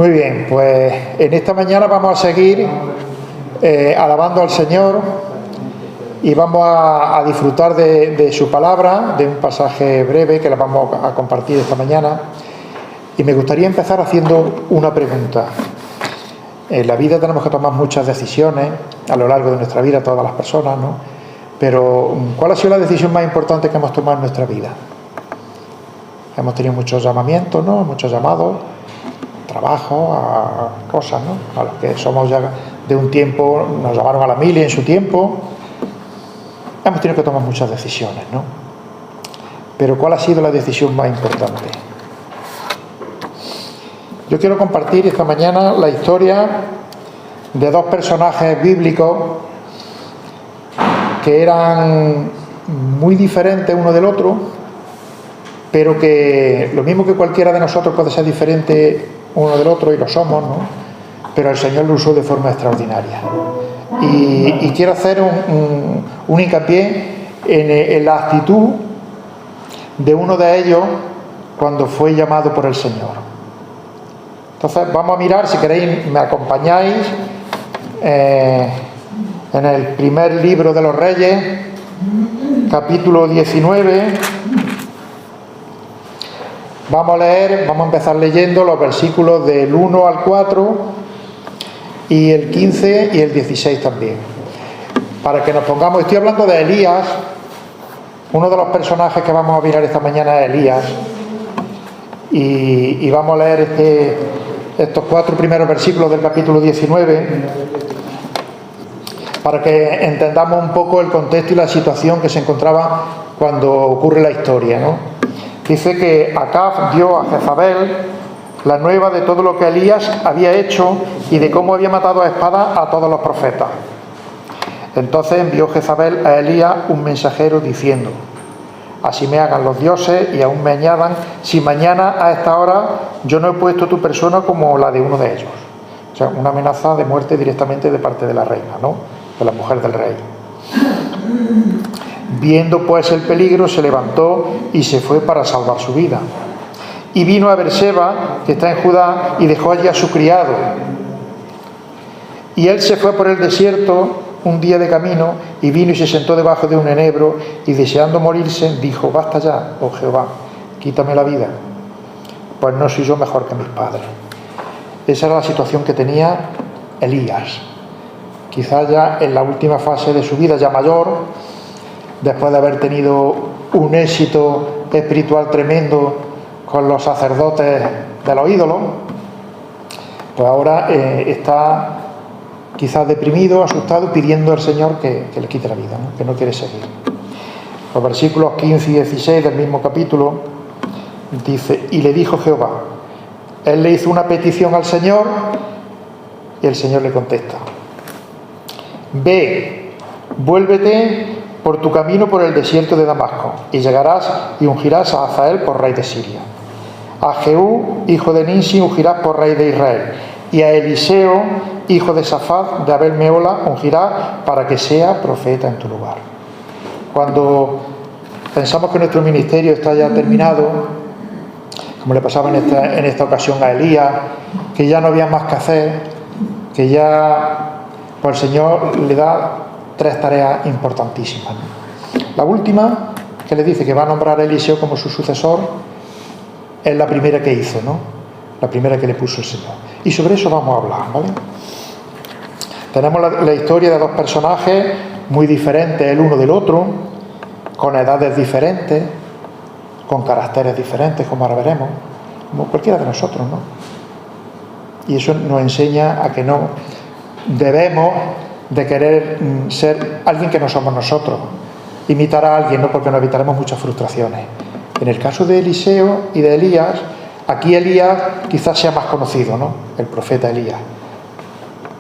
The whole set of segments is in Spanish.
Muy bien, pues en esta mañana vamos a seguir alabando al Señor y vamos a disfrutar de su palabra, de un pasaje breve que la vamos a compartir esta mañana. Y me gustaría empezar haciendo una pregunta. En la vida tenemos que tomar muchas decisiones a lo largo de nuestra vida, todas las personas, ¿no? Pero ¿cuál ha sido la decisión más importante que hemos tomado en nuestra vida? Hemos tenido muchos llamamientos, ¿no? Muchos llamados, trabajo, a cosas, ¿no? A los que somos ya de un tiempo, nos llamaron a la mili en su tiempo. Hemos tenido que tomar muchas decisiones, ¿no? Pero ¿cuál ha sido la decisión más importante? Yo quiero compartir esta mañana la historia de dos personajes bíblicos que eran muy diferentes uno del otro, pero que lo mismo que cualquiera de nosotros puede ser diferente uno del otro, y lo somos, ¿no? Pero el Señor lo usó de forma extraordinaria. Y quiero hacer un hincapié en la actitud de uno de ellos cuando fue llamado por el Señor. Entonces vamos a mirar, si queréis me acompañáis, en el primer libro de los Reyes, capítulo 19. Vamos a empezar leyendo los versículos del 1 al 4 y el 15 y el 16 también. Para que nos pongamos, estoy hablando de Elías, uno de los personajes que vamos a mirar esta mañana es Elías, y vamos a leer estos 4 primeros versículos del capítulo 19 para que entendamos un poco el contexto y la situación que se encontraba cuando ocurre la historia, ¿no? Dice que Acab dio a Jezabel la nueva de todo lo que Elías había hecho y de cómo había matado a espada a todos los profetas. Entonces envió Jezabel a Elías un mensajero diciendo: así me hagan los dioses y aún me añadan, si mañana a esta hora yo no he puesto tu persona como la de uno de ellos. O sea, una amenaza de muerte directamente de parte de la reina, ¿no? De la mujer del rey. Viendo pues el peligro, se levantó y se fue para salvar su vida. Y vino a Berseba, que está en Judá, y dejó allí a su criado. Y él se fue por el desierto un día de camino, y vino y se sentó debajo de un enebro, y deseando morirse, dijo: basta ya, oh Jehová, quítame la vida, pues no soy yo mejor que mis padres. Esa era la situación que tenía Elías, quizás ya en la última fase de su vida, ya mayor, después de haber tenido un éxito espiritual tremendo con los sacerdotes de los ídolos. Pues ahora está quizás deprimido, asustado, pidiendo al Señor que le quite la vida, ¿no? Que no quiere seguir. Los versículos 15 y 16 del mismo capítulo dice: y le dijo Jehová, él le hizo una petición al Señor, y el Señor le contesta: ve, vuélvete por tu camino por el desierto de Damasco, y llegarás y ungirás a Hazael por rey de Siria. A Jehú, hijo de Ninsi, ungirás por rey de Israel, y a Eliseo, hijo de Safat, de Abel Meola, ungirás para que sea profeta en tu lugar. Cuando pensamos que nuestro ministerio está ya terminado, como le pasaba en esta ocasión a Elías, que ya no había más que hacer, que ya pues el Señor le da 3 tareas importantísimas. La última, que le dice que va a nombrar a Eliseo como su sucesor, es la primera que hizo, ¿no? La primera que le puso el Señor. Y sobre eso vamos a hablar, ¿vale? Tenemos la historia de dos personajes muy diferentes el uno del otro, con edades diferentes, con caracteres diferentes, como ahora veremos, como cualquiera de nosotros, ¿no? Y eso nos enseña a que no debemos de querer ser alguien que no somos nosotros, imitar a alguien, ¿no? Porque nos evitaremos muchas frustraciones. En el caso de Eliseo y de Elías, aquí Elías quizás sea más conocido, ¿no? El profeta Elías.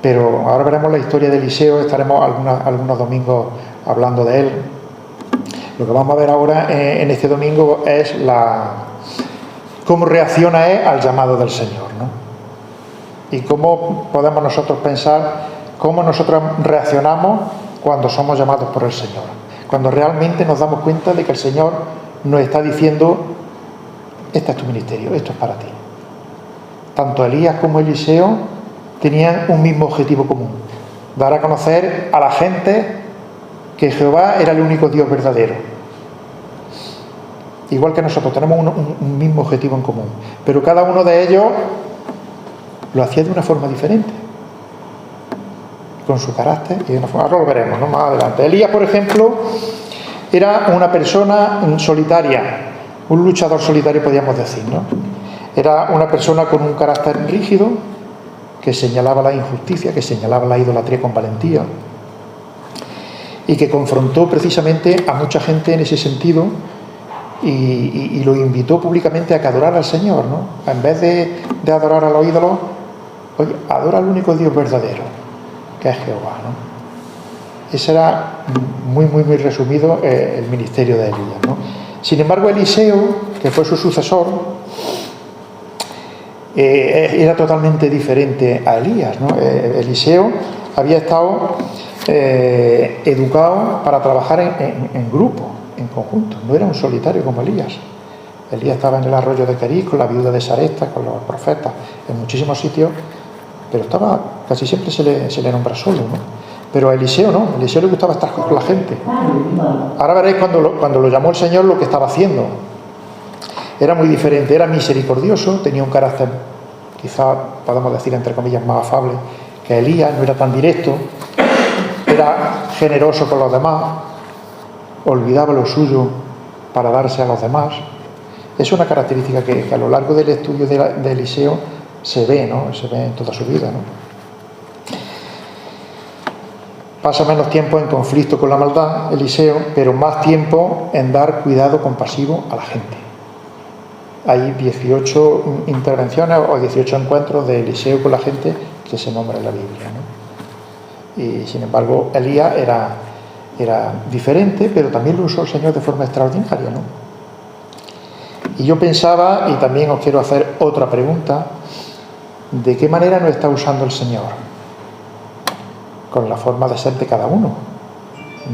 Pero ahora veremos la historia de Eliseo, estaremos algunos domingos hablando de él. Lo que vamos a ver ahora en este domingo es cómo reacciona él al llamado del Señor, ¿no? Y cómo podemos nosotros pensar, cómo nosotros reaccionamos cuando somos llamados por el Señor, cuando realmente nos damos cuenta de que el Señor nos está diciendo: este es tu ministerio, esto es para ti. tanto Elías como Eliseo tenían un mismo objetivo común: dar a conocer a la gente que Jehová era el único Dios verdadero. Igual que nosotros tenemos un mismo objetivo en común, pero cada uno de ellos lo hacía de una forma diferente, con su carácter y de una forma. Ahora lo veremos, ¿no?, más adelante. Elías, por ejemplo, era una persona solitaria, un luchador solitario, podríamos decir, ¿no? Era una persona con un carácter rígido, que señalaba la injusticia, que señalaba la idolatría con valentía, y que confrontó precisamente a mucha gente en ese sentido, y lo invitó públicamente a que adorara al Señor, ¿no? En vez de adorar a los ídolos, oye, adora al único Dios verdadero, que es Jehová, ¿no? Ese era muy resumido el ministerio de Elías, ¿no? Sin embargo, Eliseo, que fue su sucesor, era totalmente diferente a Elías, ¿no? Eliseo había estado educado para trabajar en grupo, en conjunto, no era un solitario como Elías. Elías estaba en el arroyo de Querís con la viuda de Sarepta, con los profetas, en muchísimos sitios, pero casi siempre se le nombra solo, ¿no? Pero a Eliseo no, a Eliseo le gustaba estar con la gente. Ahora veréis cuando lo llamó el Señor lo que estaba haciendo. Era muy diferente, era misericordioso, tenía un carácter, quizá podemos decir entre comillas, más afable que Elías, no era tan directo, era generoso con los demás, olvidaba lo suyo para darse a los demás. Es una característica que a lo largo del estudio de Eliseo se ve, ¿no? Se ve en toda su vida, ¿no? Pasa menos tiempo en conflicto con la maldad, Eliseo, pero más tiempo en dar cuidado compasivo a la gente. Hay 18 intervenciones o 18 encuentros de Eliseo con la gente que se nombra en la Biblia, ¿no? Y sin embargo, Elías era diferente, pero también lo usó el Señor de forma extraordinaria, ¿no? Y yo pensaba, y también os quiero hacer otra pregunta: ¿de qué manera nos está usando el Señor? Con la forma de ser de cada uno.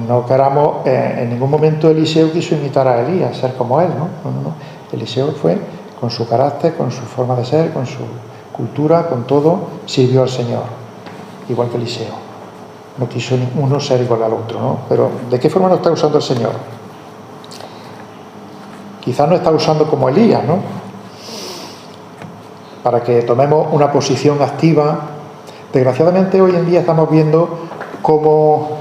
No queramos, en ningún momento Eliseo quiso imitar a Elías, ser como él, ¿no? No. Eliseo fue, con su carácter, con su forma de ser, con su cultura, con todo, sirvió al Señor, igual que Eliseo. No quiso ninguno ser igual al otro, ¿no? Pero ¿de qué forma nos está usando el Señor? Quizás nos está usando como Elías, ¿no? Para que tomemos una posición activa. Desgraciadamente hoy en día estamos viendo cómo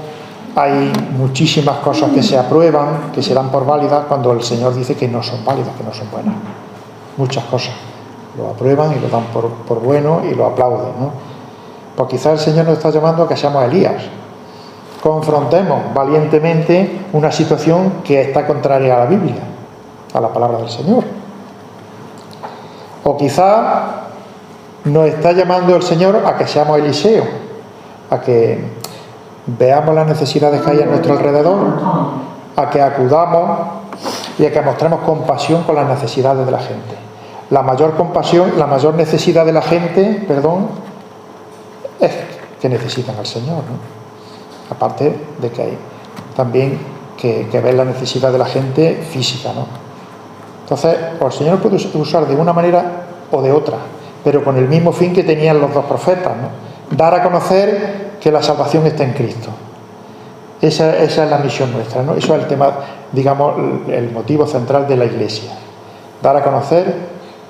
hay muchísimas cosas que se aprueban, que se dan por válidas, cuando el Señor dice que no son válidas, que no son buenas. Muchas cosas lo aprueban y lo dan por bueno y lo aplauden, ¿no? Pues quizás el Señor nos está llamando a que seamos Elías. Confrontemos valientemente una situación que está contraria a la Biblia, a la palabra del Señor. O quizá nos está llamando el Señor a que seamos Eliseo, a que veamos las necesidades que hay a nuestro alrededor, a que acudamos y a que mostremos compasión con las necesidades de la gente. La mayor compasión, la mayor necesidad de la gente, es que necesitan al Señor, ¿no? Aparte de que hay también que ver la necesidad de la gente física, ¿no? Entonces, el Señor puede usar de una manera o de otra, pero con el mismo fin que tenían los dos profetas, ¿no? Dar a conocer que la salvación está en Cristo. Esa es la misión nuestra, ¿no? Eso es el tema, digamos, el motivo central de la Iglesia. Dar a conocer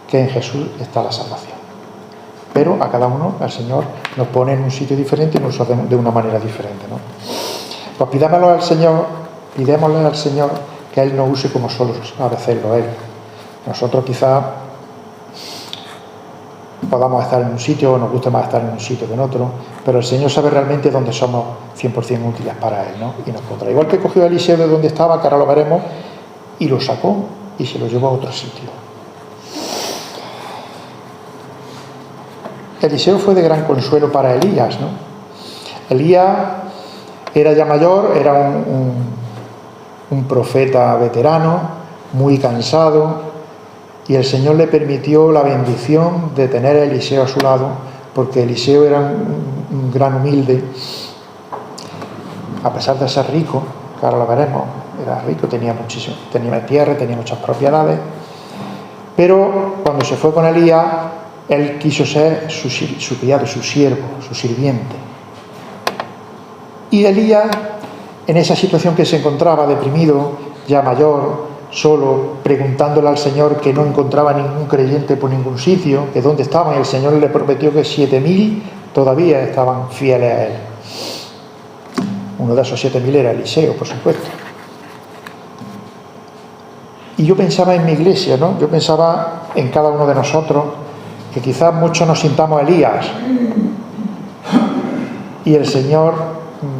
que en Jesús está la salvación. Pero a cada uno el Señor nos pone en un sitio diferente y nos usa de una manera diferente, ¿no? Pues pidámosle al Señor que Él nos use como solo sabe hacerlo Él. Nosotros quizá podamos estar en un sitio o nos guste más estar en un sitio que en otro, pero el Señor sabe realmente dónde somos 100% útiles para Él, ¿no? Y nos pondrá. Igual que cogió a Eliseo de donde estaba, que ahora lo veremos, y lo sacó y se lo llevó a otro sitio. Eliseo fue de gran consuelo para Elías, ¿no? Elías era ya mayor, era un profeta veterano, muy cansado, y el Señor le permitió la bendición de tener a Eliseo a su lado, porque Eliseo era un gran humilde, a pesar de ser rico, que ahora lo veremos, era rico, tenía muchísimo, tenía tierra, tenía muchas propiedades, pero cuando se fue con Elías, Él quiso ser su criado, su siervo, su sirviente. Y Elías, en esa situación que se encontraba, deprimido, ya mayor, solo, preguntándole al Señor, que no encontraba ningún creyente por ningún sitio, que dónde estaban, y el Señor le prometió que 7.000 todavía estaban fieles a Él. Uno de esos 7.000 era Eliseo, por supuesto. Y yo pensaba en mi iglesia, ¿no? Yo pensaba en cada uno de nosotros, que quizás muchos nos sintamos Elías, y el Señor,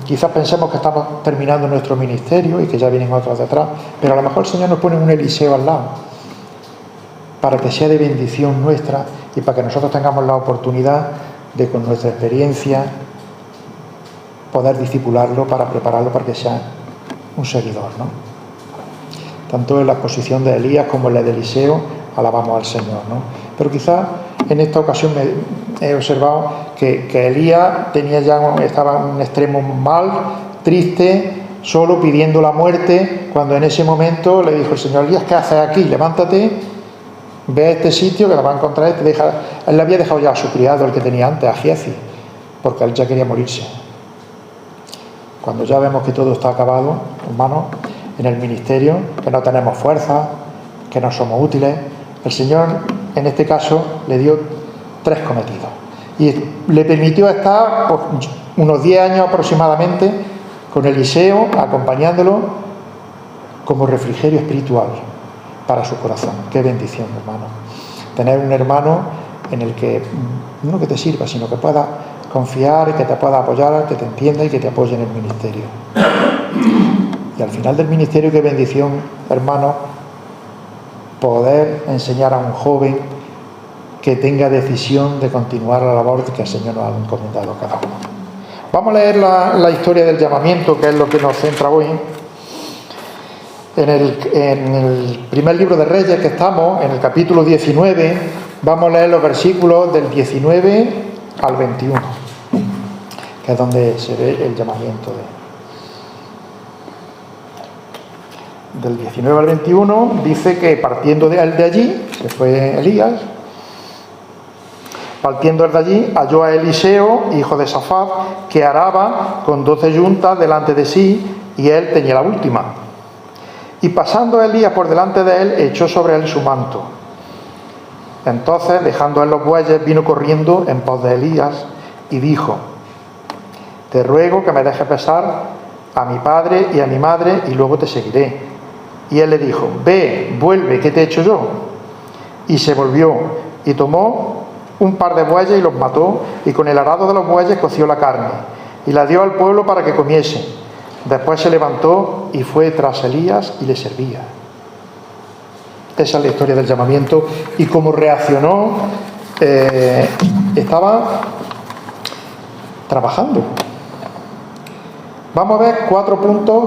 quizás pensemos que estamos terminando nuestro ministerio y que ya vienen otros detrás, pero a lo mejor el Señor nos pone un Eliseo al lado, para que sea de bendición nuestra y para que nosotros tengamos la oportunidad de, con nuestra experiencia, poder discipularlo, para prepararlo para que sea un seguidor, ¿no? Tanto en la exposición de Elías como en la de Eliseo alabamos al Señor, ¿no? Pero quizás en esta ocasión he observado que Elías estaba en un extremo mal, triste, solo, pidiendo la muerte, cuando en ese momento le dijo el Señor: Elías, ¿qué haces aquí? Levántate, ve a este sitio que la va a encontrar. Él le había dejado ya a su criado, el que tenía antes, a Giezi, porque él ya quería morirse. Cuando ya vemos que todo está acabado, hermanos, en el ministerio, que no tenemos fuerza, que no somos útiles, el Señor en este caso le dio 3 cometidos y le permitió estar por unos 10 años aproximadamente con Eliseo, acompañándolo como refrigerio espiritual para su corazón. Qué bendición, hermano, tener un hermano en el que no que te sirva, sino que pueda confiar, que te pueda apoyar, que te entienda y que te apoye en el ministerio. Y al final del ministerio, qué bendición, hermano, poder enseñar a un joven que tenga decisión de continuar la labor que el Señor nos ha encomendado a cada uno. Vamos a leer la historia del llamamiento, que es lo que nos centra hoy. En el primer libro de Reyes que estamos, en el capítulo 19, vamos a leer los versículos del 19 al 21, que es donde se ve el llamamiento del 19 al 21. Dice que partiendo de él de allí, que fue Elías, partiendo él de allí, halló a Eliseo, hijo de Safat, que araba con 12 yuntas delante de sí, y él tenía la última. Y pasando Elías por delante de él, echó sobre él su manto. Entonces, dejando él los bueyes, vino corriendo en pos de Elías y dijo: te ruego que me dejes besar a mi padre y a mi madre, y luego te seguiré. Y él le dijo: ve, vuelve, ¿qué te he hecho yo? Y se volvió y tomó un par de bueyes y los mató, y con el arado de los bueyes coció la carne y la dio al pueblo para que comiese. Después se levantó y fue tras Elías y le servía. Esa es la historia del llamamiento y cómo reaccionó. Estaba trabajando. Vamos a ver 4 puntos,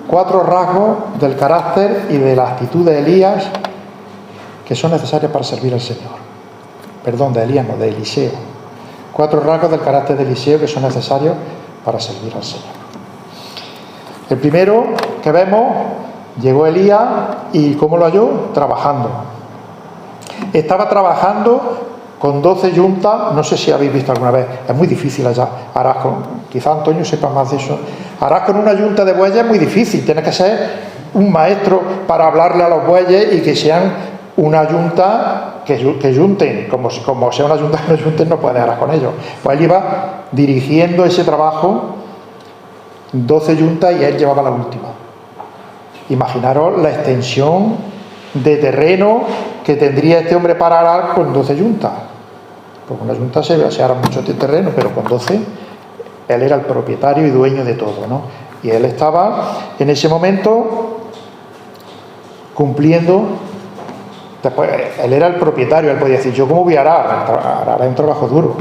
4 rasgos del carácter y de la actitud de Elías que son necesarios para servir al Señor. Perdón, de Elías, no, de Eliseo. 4 rasgos del carácter de Eliseo que son necesarios para servir al Señor. El primero que vemos, llegó Elías y ¿cómo lo halló? Trabajando. Estaba trabajando con 12 yuntas. No sé si habéis visto alguna vez, es muy difícil allá. Quizá Antonio sepa más de eso. Harás con una yunta de bueyes es muy difícil. Tienes que ser un maestro para hablarle a los bueyes y que sean una yunta que yunten. Como sea una yunta que no yunten, no puedes arar con ellos. Pues él iba dirigiendo ese trabajo, 12 yuntas, y él llevaba la última. Imaginaros la extensión de terreno que tendría este hombre para arar con 12 yuntas. Con una yunta se ara mucho terreno, pero con 12 él era el propietario y dueño de todo, ¿no? Y él estaba en ese momento cumpliendo. Después, él era el propietario, él podía decir: yo cómo voy a arar, arar es un trabajo duro,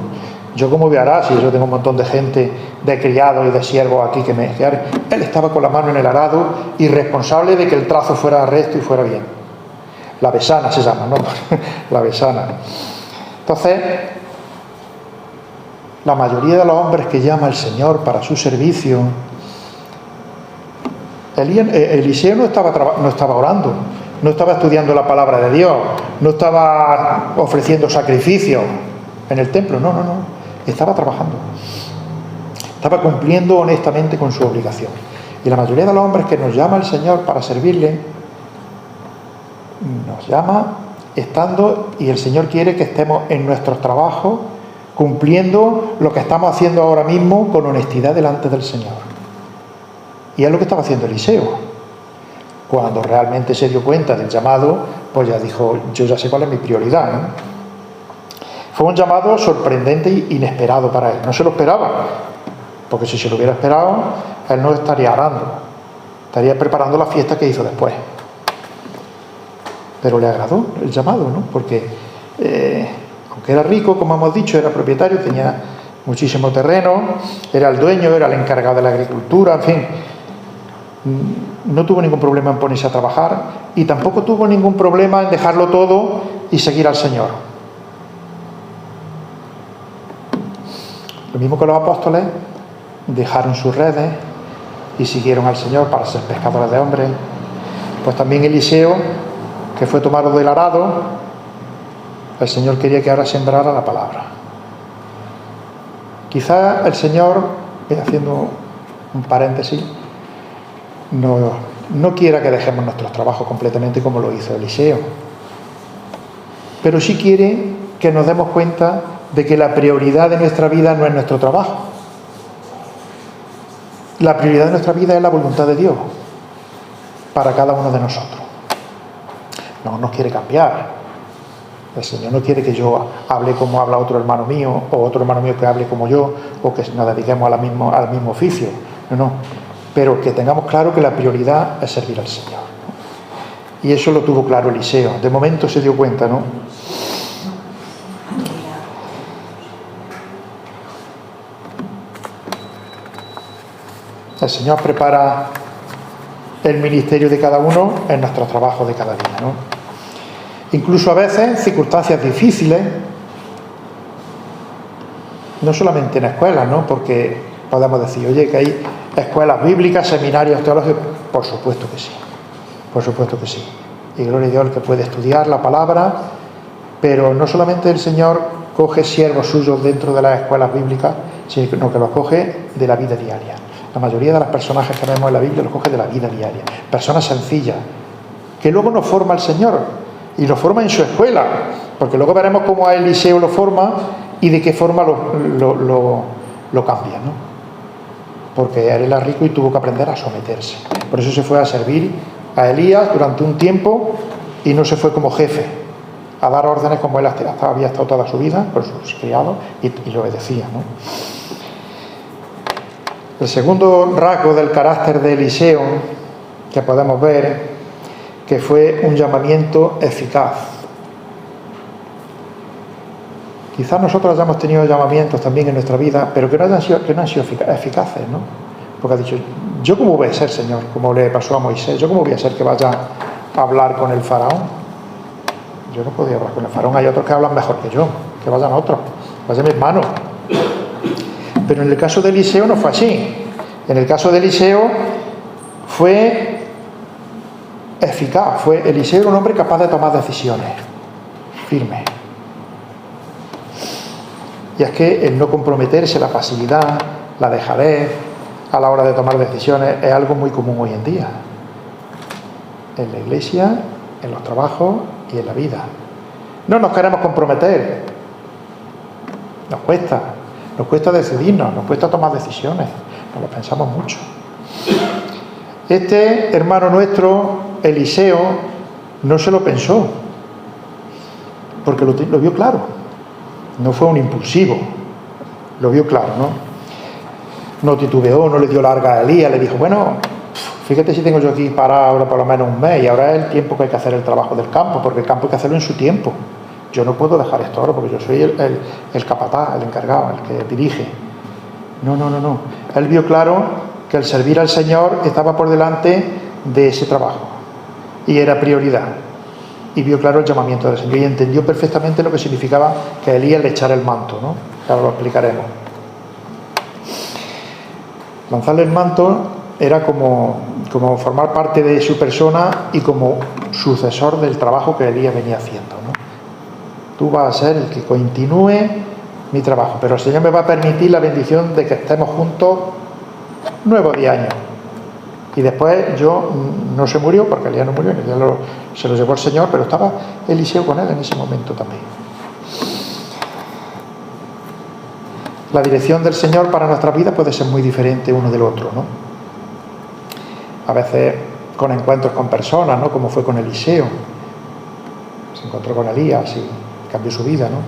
yo cómo voy a arar si yo tengo un montón de gente, de criados y de siervos aquí que me guiaran. Él estaba con la mano en el arado y responsable de que el trazo fuera recto y fuera bien. La besana se llama, ¿no? La besana. Entonces, la mayoría de los hombres que llama el Señor para su servicio, Eliseo no estaba orando, no estaba estudiando la palabra de Dios, no estaba ofreciendo sacrificios en el templo, no, estaba trabajando, estaba cumpliendo honestamente con su obligación. Y la mayoría de los hombres que nos llama el Señor para servirle, nos llama estando, y el Señor quiere que estemos en nuestros trabajos, cumpliendo lo que estamos haciendo ahora mismo con honestidad delante del Señor. Y es lo que estaba haciendo Eliseo. Cuando realmente se dio cuenta del llamado, pues ya dijo, yo ya sé cuál es mi prioridad, ¿no? Fue un llamado sorprendente e inesperado para él. No se lo esperaba, porque si se lo hubiera esperado, él no estaría arando, estaría preparando la fiesta que hizo después. Pero le agradó el llamado, ¿no? Porque aunque era rico, como hemos dicho, era propietario, tenía muchísimo terreno, era el dueño, era el encargado de la agricultura, en fin, no tuvo ningún problema en ponerse a trabajar y tampoco tuvo ningún problema en dejarlo todo y seguir al Señor. Lo mismo que los apóstoles, dejaron sus redes y siguieron al Señor para ser pescadores de hombres. Pues también Eliseo, que fue tomado del arado, el Señor quería que ahora sembrara la palabra. Quizá el Señor, haciendo un paréntesis, no quiera que dejemos nuestros trabajos completamente como lo hizo Eliseo, pero sí quiere que nos demos cuenta de que la prioridad de nuestra vida no es nuestro trabajo. La prioridad de nuestra vida es la voluntad de Dios para cada uno de nosotros. No nos quiere cambiar. El Señor no quiere que yo hable como habla otro hermano mío, o otro hermano mío que hable como yo, o que nos dediquemos al mismo oficio. No. Pero que tengamos claro que la prioridad es servir al Señor. Y eso lo tuvo claro Eliseo. De momento se dio cuenta, ¿no? El Señor prepara el ministerio de cada uno en nuestros trabajos de cada día, ¿no? Incluso a veces circunstancias difíciles, no solamente en escuelas, ¿no? Porque podemos decir, oye, que hay escuelas bíblicas, seminarios teológicos. Por supuesto que sí, por supuesto que sí. Y gloria a Dios el que puede estudiar la palabra, pero no solamente el Señor coge siervos suyos dentro de las escuelas bíblicas, sino que los coge de la vida diaria. La mayoría de los personajes que vemos en la Biblia los coge de la vida diaria. Personas sencillas, que luego nos forma el Señor, y lo forma en su escuela, porque luego veremos cómo a Eliseo lo forma y de qué forma lo cambia, ¿no? Porque él era rico y tuvo que aprender a someterse. Por eso se fue a servir a Elías durante un tiempo y no se fue como jefe a dar órdenes como él había estado toda su vida por sus criados y lo obedecía, ¿no? El segundo rasgo del carácter de Eliseo que podemos ver, que fue un llamamiento eficaz. Quizás nosotros hayamos tenido llamamientos también en nuestra vida, pero que no han sido eficaces, ¿no? Porque ha dicho, ¿yo cómo voy a ser, Señor? Como le pasó a Moisés, ¿yo cómo voy a ser que vaya a hablar con el faraón? Yo no podía hablar con el faraón, hay otros que hablan mejor que yo, que vayan otros, vayan mis manos. Pero en el caso de Eliseo no fue así. En el caso de Eliseo fue eficaz. Eliseo era un hombre capaz de tomar decisiones firmes. Y es que el no comprometerse, la pasividad, la dejadez a la hora de tomar decisiones es algo muy común hoy en día. En la iglesia, en los trabajos y en la vida. No nos queremos comprometer. Nos cuesta decidirnos, nos cuesta tomar decisiones, nos lo pensamos mucho. Este hermano nuestro, Eliseo, no se lo pensó, porque lo vio claro. No fue un impulsivo, lo vio claro, ¿no? No titubeó, no le dio larga a Elías, le dijo, bueno, fíjate si tengo yo aquí parado ahora por lo menos un mes, y ahora es el tiempo que hay que hacer el trabajo del campo, porque el campo hay que hacerlo en su tiempo. Yo no puedo dejar esto ahora porque yo soy el capataz, el encargado, el que dirige. No. Él vio claro que el servir al Señor estaba por delante de ese trabajo y era prioridad. Y vio claro el llamamiento del Señor y entendió perfectamente lo que significaba que Elías le echara el manto, ¿no? Ahora lo explicaremos. Lanzarle el manto era como como formar parte de su persona y como sucesor del trabajo que Elías venía haciendo, ¿no? Tú vas a ser el que continúe mi trabajo, pero el Señor me va a permitir la bendición de que estemos juntos 9 o 10 años. Y después no se murió, porque Elías no murió, Elías se lo llevó el Señor, pero estaba Eliseo con él en ese momento también. La dirección del Señor para nuestras vidas puede ser muy diferente uno del otro, ¿no? A veces con encuentros con personas, ¿no? Como fue con Eliseo. Se encontró con Elías y cambió su vida, ¿no?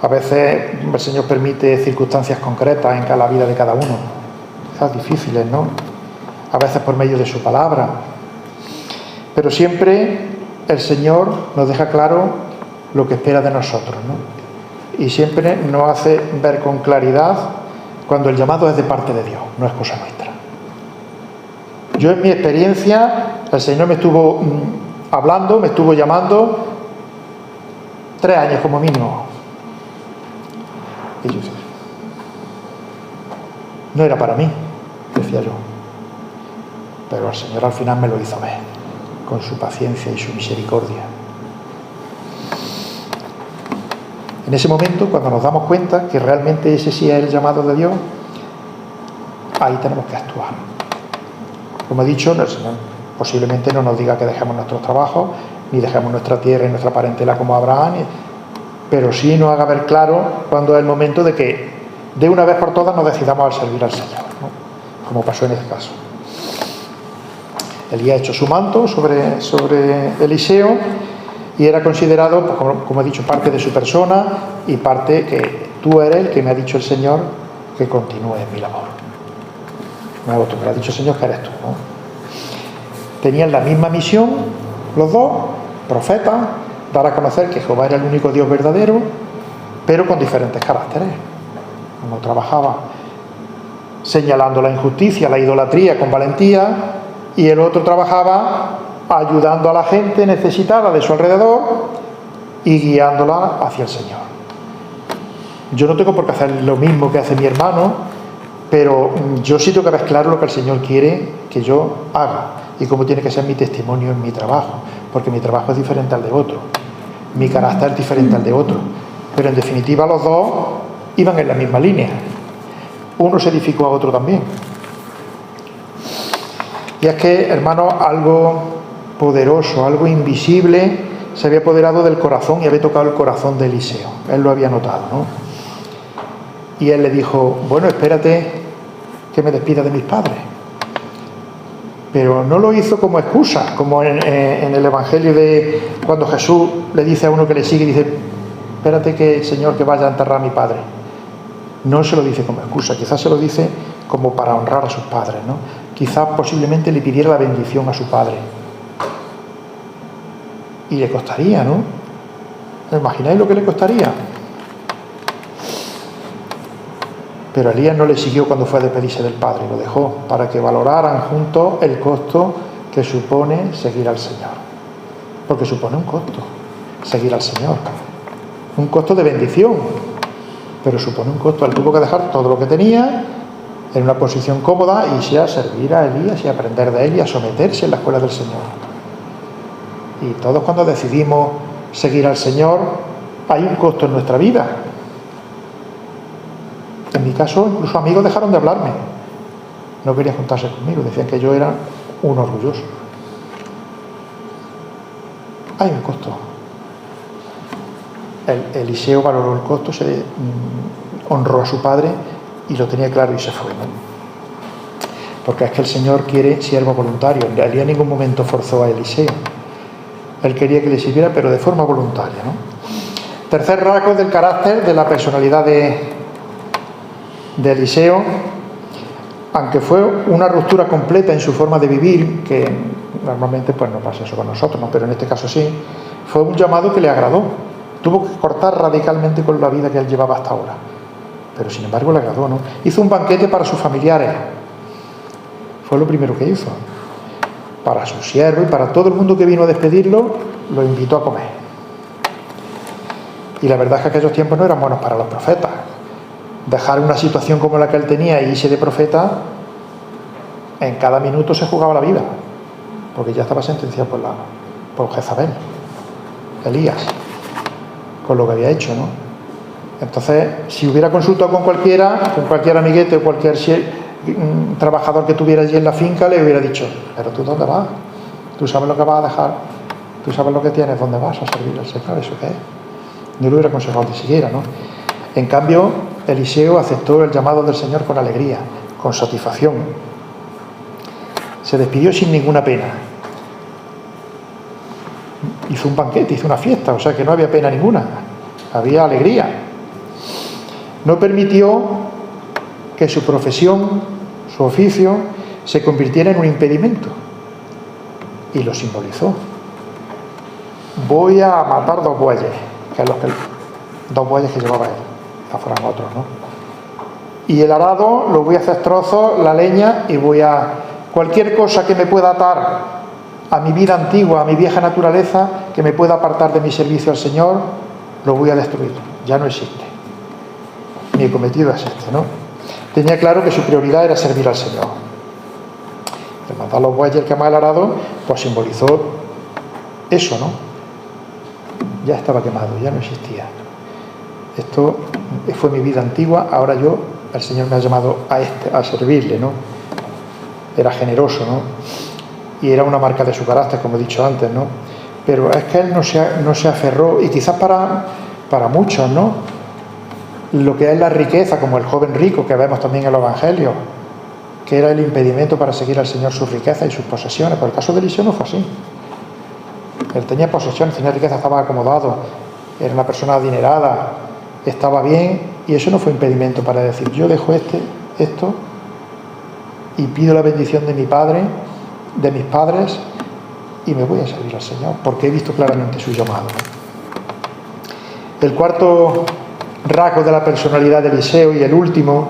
A veces el Señor permite circunstancias concretas en la vida de cada uno, quizás difíciles, ¿no? A veces por medio de su palabra. Pero siempre el Señor nos deja claro lo que espera de nosotros, ¿no? Y siempre nos hace ver con claridad cuando el llamado es de parte de Dios, no es cosa nuestra. Yo en mi experiencia, el Señor me estuvo hablando, me estuvo llamando 3 años como mínimo. Y yo decía, no era para mí, decía yo. Pero el Señor al final me lo hizo ver, con su paciencia y su misericordia. En ese momento, cuando nos damos cuenta que realmente ese sí es el llamado de Dios, ahí tenemos que actuar. Como he dicho, el Señor posiblemente no nos diga que dejemos nuestros trabajos, ni dejemos nuestra tierra y nuestra parentela como Abraham, pero sí nos haga ver claro cuando es el momento de que de una vez por todas nos decidamos al servir al Señor, ¿no? Como pasó en este caso. Elías echó su manto sobre Eliseo y era considerado, pues, como he dicho, parte de su persona y parte que tú eres el que me ha dicho el Señor que continúe en mi labor. No es otro, me lo ha dicho el Señor que eres tú, ¿no? Tenían la misma misión, los dos, profetas, dar a conocer que Jehová era el único Dios verdadero, pero con diferentes caracteres. Uno trabajaba señalando la injusticia, la idolatría con valentía, y el otro trabajaba ayudando a la gente necesitada de su alrededor y guiándola hacia el Señor. Yo no tengo por qué hacer lo mismo que hace mi hermano, pero yo sí tengo que ver claro lo que el Señor quiere que yo haga y cómo tiene que ser mi testimonio en mi trabajo, porque mi trabajo es diferente al de otro, mi carácter es diferente al de otro, pero en definitiva los dos iban en la misma línea. Uno se edificó a otro también. Y es que, hermanos, algo poderoso, algo invisible se había apoderado del corazón y había tocado el corazón de Eliseo. Él lo había notado, ¿no? Y él le dijo, bueno, espérate que me despida de mis padres. Pero no lo hizo como excusa, como en el Evangelio de cuando Jesús le dice a uno que le sigue, dice, espérate que, Señor, que vaya a enterrar a mi padre. No se lo dice como excusa, quizás se lo dice como para honrar a sus padres, ¿no? Quizás posiblemente le pidiera la bendición a su padre. Y le costaría, ¿no? ¿Os imagináis lo que le costaría? Pero Elías no le siguió cuando fue a despedirse del padre, lo dejó para que valoraran juntos el costo que supone seguir al Señor. Porque supone un costo, seguir al Señor. Un costo de bendición, pero supone un costo. Él tuvo que dejar todo lo que tenía en una posición cómoda y sea servir a Elías y aprender de él y a someterse en la escuela del Señor. Y todos cuando decidimos seguir al Señor, hay un costo en nuestra vida. En mi caso, incluso amigos dejaron de hablarme. No querían juntarse conmigo, decían que yo era un orgulloso. Hay un costo. Eliseo valoró el costo, honró a su padre y lo tenía claro y se fue, ¿no? Porque es que el Señor quiere siervo voluntario. En realidad en ningún momento forzó a Eliseo. Él quería que le sirviera, pero de forma voluntaria, ¿no? Tercer rasgo del carácter, de la personalidad de Eliseo, aunque fue una ruptura completa en su forma de vivir, que normalmente pues no pasa eso con nosotros, ¿no? Pero en este caso sí, fue un llamado que le agradó. Tuvo que cortar radicalmente con la vida que él llevaba hasta ahora, pero sin embargo le agradó, ¿no? Hizo un banquete para sus familiares, fue lo primero que hizo, para sus siervos y para todo el mundo que vino a despedirlo, lo invitó a comer. Y la verdad es que aquellos tiempos no eran buenos para los profetas. Dejar una situación como la que él tenía e irse de profeta en cada minuto se jugaba la vida, porque ya estaba sentenciado por Jezabel, Elías, con lo que había hecho, ¿no? Entonces, si hubiera consultado con cualquier amiguete o cualquier trabajador que tuviera allí en la finca, le hubiera dicho: pero tú dónde vas, tú sabes lo que vas a dejar, tú sabes lo que tienes, dónde vas a servir al Señor, ¿eso qué es? Yo le hubiera aconsejado ni siquiera, ¿no? En cambio, Eliseo aceptó el llamado del Señor con alegría, con satisfacción. Se despidió sin ninguna pena. Hizo un banquete, hizo una fiesta, o sea que no había pena ninguna, había alegría. No permitió que su profesión, su oficio, se convirtiera en un impedimento, y lo simbolizó. Voy a matar 2 bueyes, que es dos bueyes que llevaba él, ya fueran otros, ¿no? Y el arado lo voy a hacer trozos, la leña, y cualquier cosa que me pueda atar a mi vida antigua, a mi vieja naturaleza, que me pueda apartar de mi servicio al Señor, lo voy a destruir, ya no existe. Mi cometido es este, ¿no? Tenía claro que su prioridad era servir al Señor. El matar los bueyes, el quemar el arado, pues simbolizó eso, ¿no? Ya estaba quemado, ya no existía. Esto fue mi vida antigua, ahora el Señor me ha llamado a servirle, ¿no? Era generoso, ¿no? Y era una marca de su carácter, como he dicho antes, ¿no? Pero es que él no se aferró, y quizás para muchos, ¿no? Lo que es la riqueza, como el joven rico que vemos también en los evangelios, que era el impedimento para seguir al Señor, sus riquezas y sus posesiones. Pero el caso de Eliseo no fue así. Él tenía posesiones, tenía riqueza, estaba acomodado, era una persona adinerada, estaba bien, y eso no fue impedimento para decir: yo dejo esto y pido la bendición de mi padre, de mis padres, y me voy a servir al Señor, porque he visto claramente su llamado. El cuarto rasgo de la personalidad de Eliseo, y el último,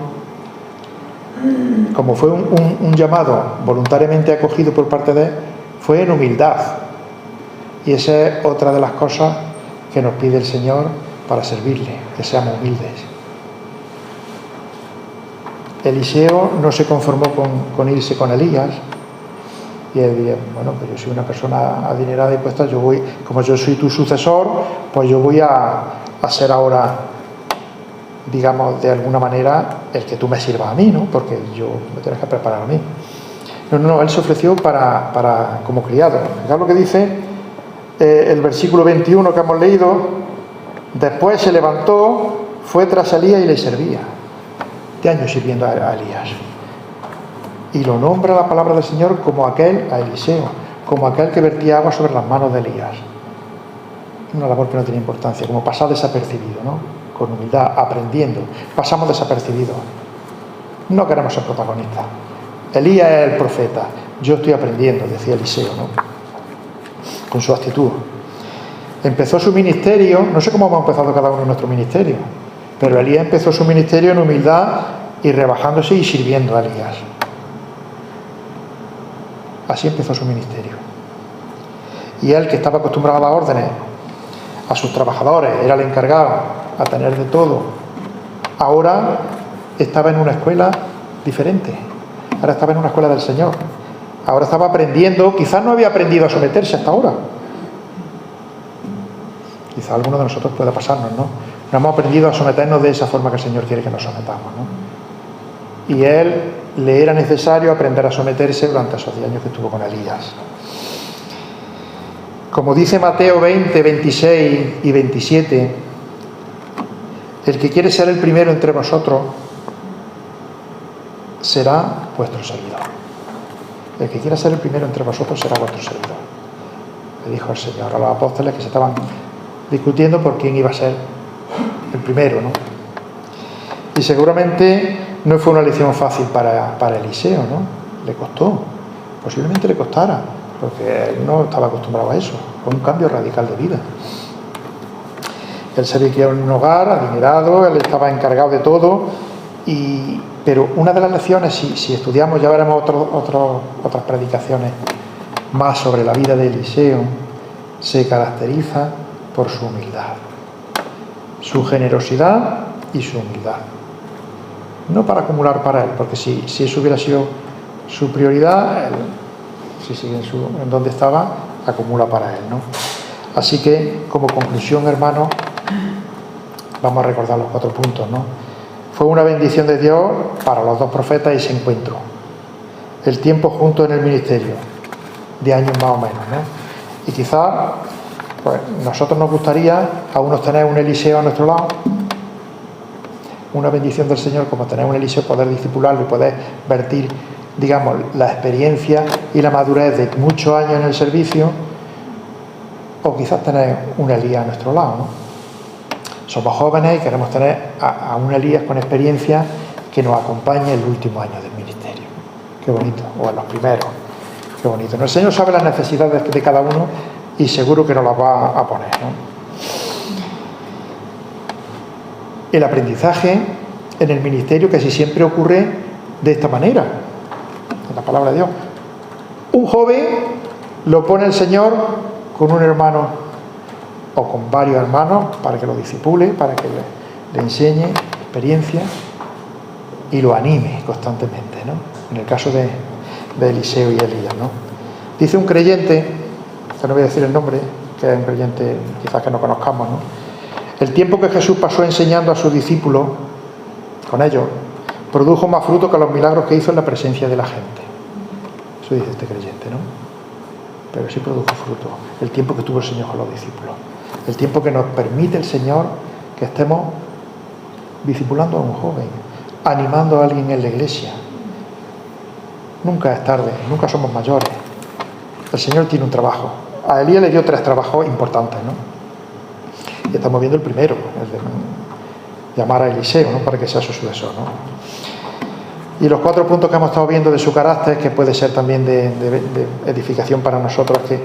como fue un llamado voluntariamente acogido por parte de él, fue en humildad. Y esa es otra de las cosas que nos pide el Señor para servirle, que seamos humildes. Eliseo no se conformó con irse con Elías, y él diría: bueno, pues yo soy una persona adinerada y puesta, como yo soy tu sucesor, pues yo voy a ser ahora, digamos, de alguna manera, el que tú me sirvas a mí, ¿no? Porque me tienes que preparar a mí. No, él se ofreció como criado. Fijaos lo que dice el versículo 21 que hemos leído: después se levantó, fue tras Elías y le servía. 7 años sirviendo a Elías. Y lo nombra la palabra del Señor como aquel, a Eliseo, como aquel que vertía agua sobre las manos de Elías. Una labor que no tiene importancia, como pasar desapercibido, ¿no? Con humildad, aprendiendo. Pasamos desapercibidos. No queremos ser protagonistas. Elías es el profeta, yo estoy aprendiendo, decía Eliseo, ¿no? Con su actitud. Empezó su ministerio, no sé cómo hemos empezado cada uno en nuestro ministerio, pero Elías empezó su ministerio en humildad y rebajándose y sirviendo a Elías. Así empezó su ministerio. Y él, que estaba acostumbrado a dar órdenes a sus trabajadores, era el encargado, a tener de todo, ahora estaba en una escuela diferente. Ahora estaba en una escuela del Señor. Ahora estaba aprendiendo, quizás no había aprendido a someterse hasta ahora. Quizás alguno de nosotros pueda pasarnos, ¿no? No hemos aprendido a someternos de esa forma que el Señor quiere que nos sometamos, ¿no? Y él le era necesario aprender a someterse durante esos 10 años que estuvo con Elías. Como dice Mateo 20, 26 y 27, el que quiere ser el primero entre vosotros será vuestro servidor. El que quiera ser el primero entre vosotros será vuestro servidor. Le dijo el Señor a los apóstoles que se estaban discutiendo por quién iba a ser el primero, ¿no? Y seguramente no fue una lección fácil para Eliseo, ¿no? Le costó, posiblemente le costara, porque él no estaba acostumbrado a eso. Fue un cambio radical de vida. Él se había criado en un hogar adinerado, él estaba encargado de todo, pero una de las lecciones, si estudiamos, ya veremos otras predicaciones más sobre la vida de Eliseo, se caracteriza por su humildad, su generosidad y su humildad. No para acumular para él, porque si eso hubiera sido su prioridad, si sigue en donde estaba, acumula para él, ¿no? Así que, como conclusión, hermanos, vamos a recordar los 4 puntos, ¿no? Fue una bendición de Dios para los 2 profetas ese encuentro. El tiempo juntos en el ministerio, de años más o menos, ¿no? Y quizás, pues, nosotros nos gustaría a unos tener un Eliseo a nuestro lado, una bendición del Señor, como tener un Eliseo, poder discipularlo y poder vertir, digamos, la experiencia y la madurez de muchos años en el servicio, o quizás tener un Elías a nuestro lado, ¿no? Somos jóvenes y queremos tener a un Elías con experiencia que nos acompañe en el último año del ministerio. Qué bonito, o en los primeros. Qué bonito, ¿no? El Señor sabe las necesidades de cada uno y seguro que nos las va a poner, ¿no? El aprendizaje en el ministerio casi siempre ocurre de esta manera, en la palabra de Dios. Un joven lo pone el Señor con un hermano o con varios hermanos para que lo discipule, para que le enseñe experiencia y lo anime constantemente, ¿no? En el caso de Eliseo y Elías, ¿no? Dice un creyente, que no voy a decir el nombre, que es un creyente quizás que no conozcamos, ¿no? El tiempo que Jesús pasó enseñando a sus discípulos, con ellos, produjo más fruto que los milagros que hizo en la presencia de la gente. Eso dice este creyente, ¿no? Pero sí produjo fruto el tiempo que tuvo el Señor con los discípulos, el tiempo que nos permite el Señor que estemos discipulando a un joven, animando a alguien en la iglesia. Nunca es tarde, nunca somos mayores. El Señor tiene un trabajo. A Elías le dio 3 trabajos importantes, ¿no? Y estamos viendo el primero, el de llamar a Eliseo, ¿no? Para que sea su sucesor, ¿no? Y los 4 puntos que hemos estado viendo de su carácter, que puede ser también de edificación para nosotros, es que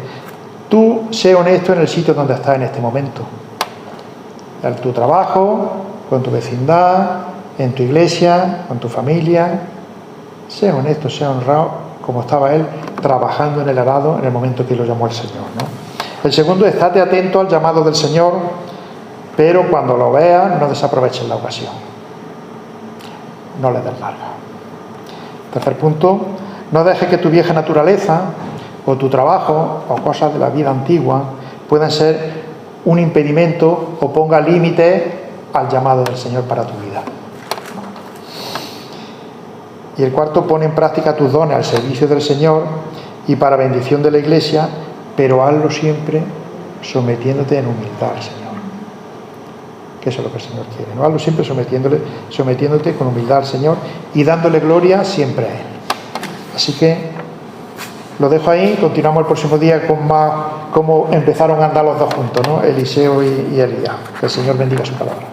tú sé honesto en el sitio donde estás en este momento. En tu trabajo, con tu vecindad, en tu iglesia, con tu familia. Sé honesto, sé honrado, como estaba él trabajando en el arado en el momento que lo llamó el Señor, ¿no? El segundo, estate atento al llamado del Señor, pero cuando lo veas no desaproveches la ocasión, no le des larga. Tercer punto, no dejes que tu vieja naturaleza o tu trabajo o cosas de la vida antigua puedan ser un impedimento o ponga límites al llamado del Señor para tu vida. Y el cuarto, pone en práctica tus dones al servicio del Señor y para bendición de la Iglesia, pero hazlo siempre sometiéndote en humildad al Señor. Que eso es lo que el Señor quiere, ¿no? Hazlo siempre sometiéndote con humildad al Señor y dándole gloria siempre a Él. Así que lo dejo ahí, continuamos el próximo día con más cómo empezaron a andar los 2 juntos, ¿no? Eliseo y Elías. Que el Señor bendiga su palabra.